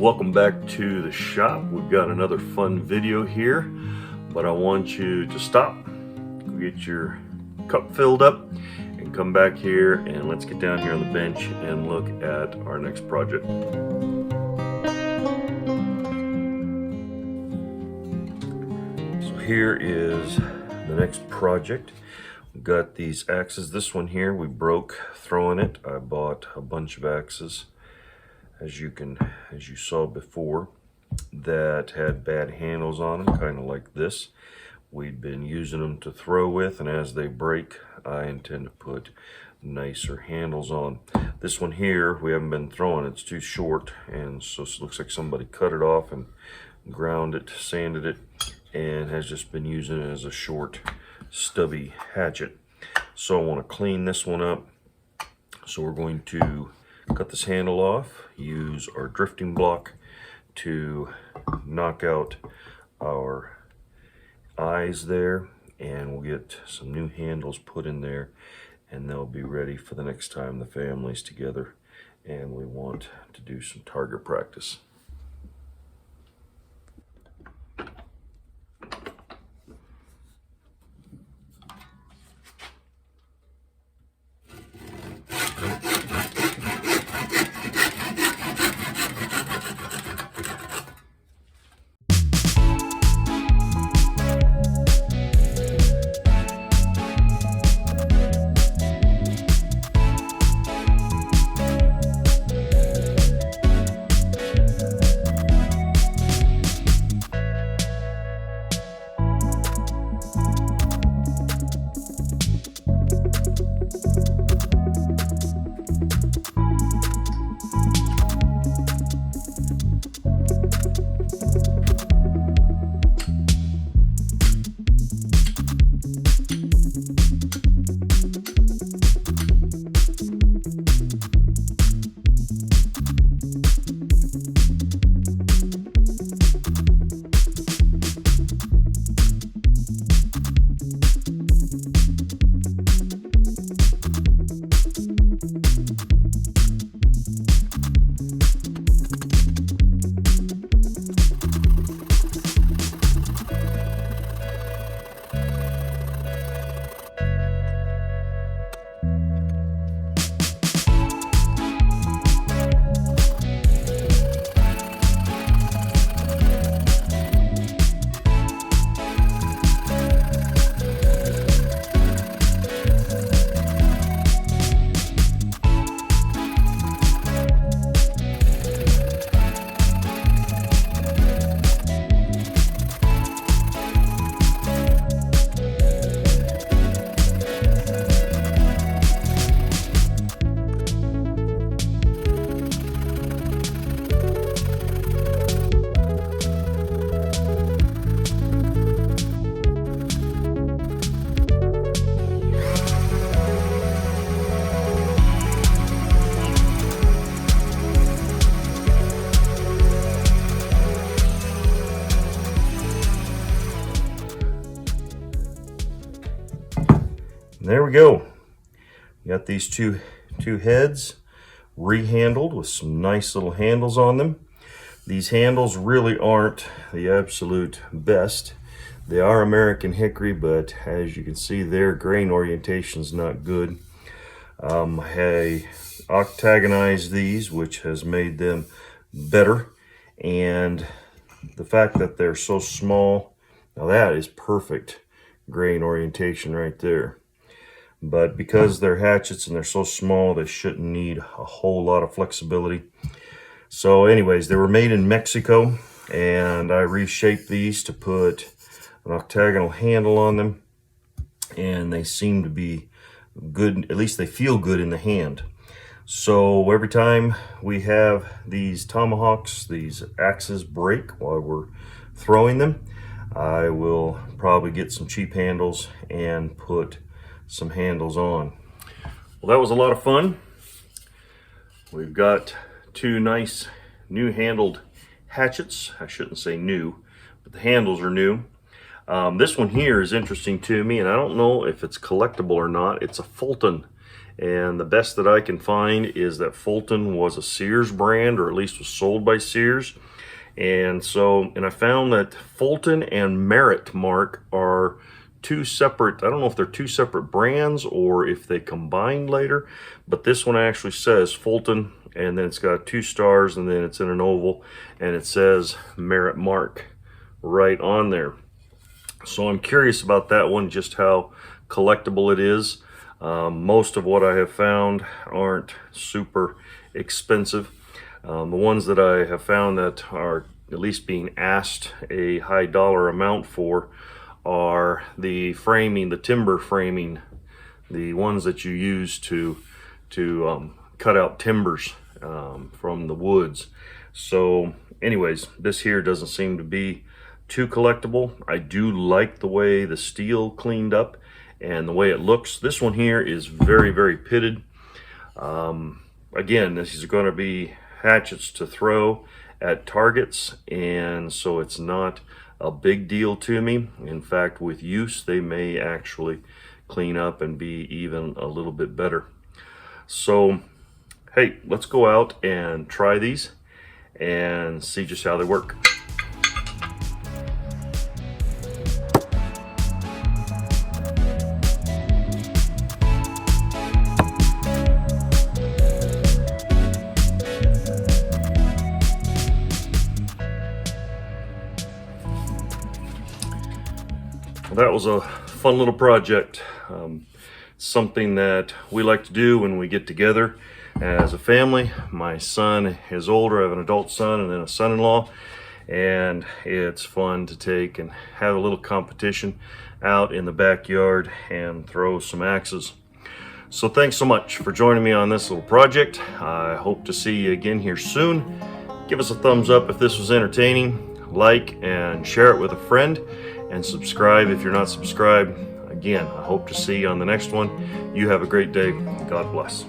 Welcome back to the shop. We've got another fun video here, but I want you to stop, go get your cup filled up, and come back here and let's get down here on the bench and look at our next project. So here is the next project. We've got these axes. This one here we broke throwing it. I bought a bunch of axes, as you saw before, that had bad handles on them, kind of like this. We'd been using them to throw with, and as they break, I intend to put nicer handles on. This one here, we haven't been throwing. It's too short, and so it looks like somebody cut it off and ground it, sanded it, and has just been using it as a short, stubby hatchet. So I want to clean this one up. So we're going to cut this handle off, use our drifting block to knock out our eyes there, and we'll get some new handles put in there, and they'll be ready for the next time the family's together and we want to do some target practice. There we go. Got these two heads rehandled with some nice little handles on them. These handles really aren't the absolute best. They are American hickory, but as you can see, their grain orientation is not good. I octagonized these, which has made them better, and the fact that they're so small, now that is perfect grain orientation right there. But because they're hatchets and they're so small, they shouldn't need a whole lot of flexibility. So anyways, they were made in Mexico, and I reshaped these to put an octagonal handle on them, and they seem to be good. At least they feel good in the hand. So every time we have these tomahawks, these axes break while we're throwing them, I will probably get some cheap handles and put some handles on. Well, that was a lot of fun. We've got two nice new handled hatchets. I shouldn't say new, but the handles are new. This one here is interesting to me, and I don't know if it's collectible or not. It's a Fulton And the best that I can find is that Fulton was a Sears brand, or at least was sold by Sears. And I found that Fulton and Merit Mark are two separate, I don't know if they're two separate brands or if they combined later, but this one actually says Fulton, and then it's got 2 stars, and then it's in an oval, and it says Merit Mark right on there. So I'm curious about that one, just how collectible it is. Most of what I have found aren't super expensive. The ones that I have found that are at least being asked a high dollar amount for are the framing, the timber framing, the ones that you use to cut out timbers from the woods. So anyways, this here doesn't seem to be too collectible. I do like the way the steel cleaned up and the way it looks. This one here is very, very pitted. Again, this is going to be hatchets to throw at targets, and so it's not a big deal to me. In fact, with use, they may actually clean up and be even a little bit better. So hey, let's go out and try these and see just how they work. Well, that was a fun little project. Something that we like to do when we get together as a family. My son is older, I have an adult son and then a son-in-law, and it's fun to take and have a little competition out in the backyard and throw some axes. So thanks so much for joining me on this little project. I hope to see you again here soon. Give us a thumbs up if this was entertaining, like and share it with a friend, and subscribe if you're not subscribed. Again, I hope to see you on the next one. You have a great day. God bless.